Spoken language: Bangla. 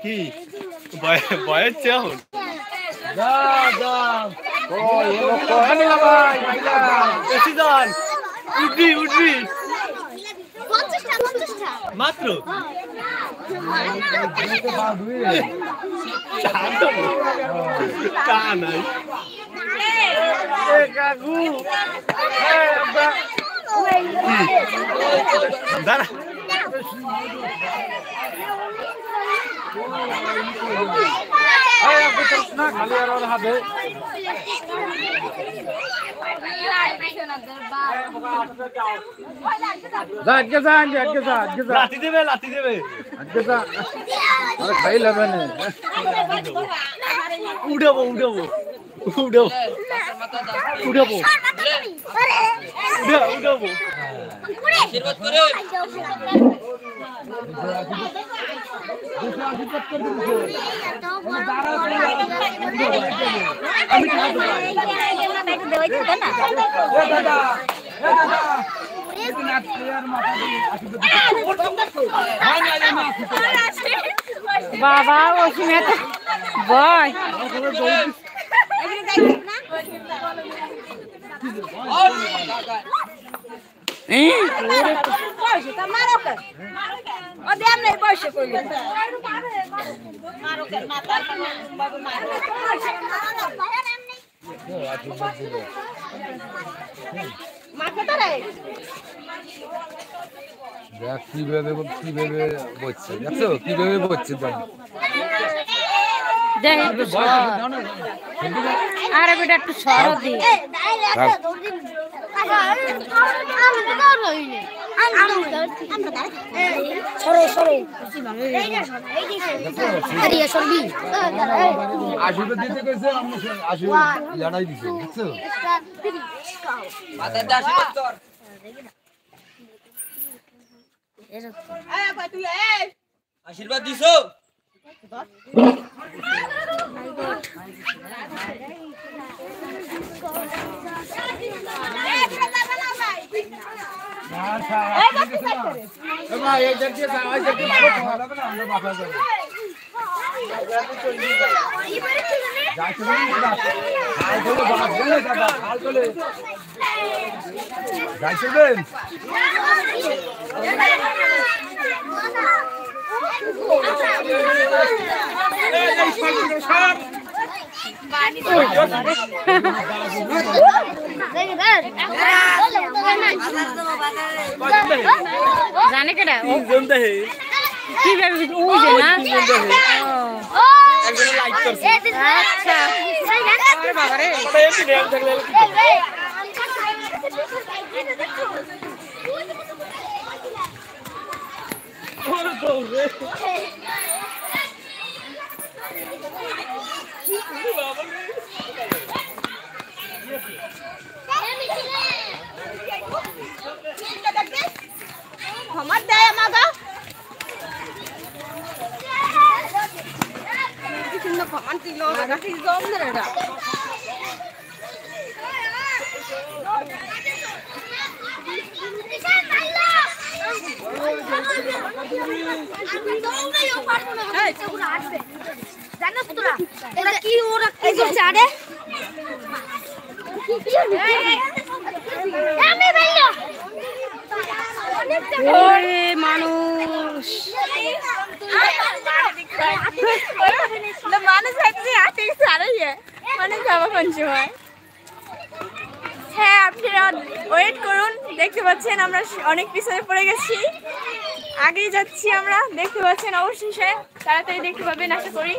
কি বয়ের চাউল উঠবি উঠবি মাত্র চা নাই কাকু দাঁড়া খালি আর হাতে লাঠি দেবে খাই লাগবে না উঠাবো বাবা ওখানে বয় কিভাবে বলছে দেখছো কিভাবে বলছে আরে বেটা একটু সরো দি আশীর্বাদ দিতে গেছে আশীর্বাদ জানাই দিছে বুঝছো আশীর্বাদ দিছো জানে কেডা কিভাবে উঠে না আচ্ছা বাবারে আমার দেয় আমাগা কিন্তু কমান তিলো না ঠিক জম না রেডা জানো তোরা ওরা কি ওরা এই যে চাড়ে আমি ভাইয়া ওরে মানুষ মানুষ হাঁটছে হাঁটে সারাইয়ে মানে যাবো কোন সময় হ্যাঁ আপনারা ওয়েট করুন দেখতে পাচ্ছেন আমরা অনেক পিছনে পড়ে গেছি আগেই যাচ্ছি আমরা দেখতে পাচ্ছেন অবশেষে তাড়াতাড়ি দেখতে পাবেন আশা করি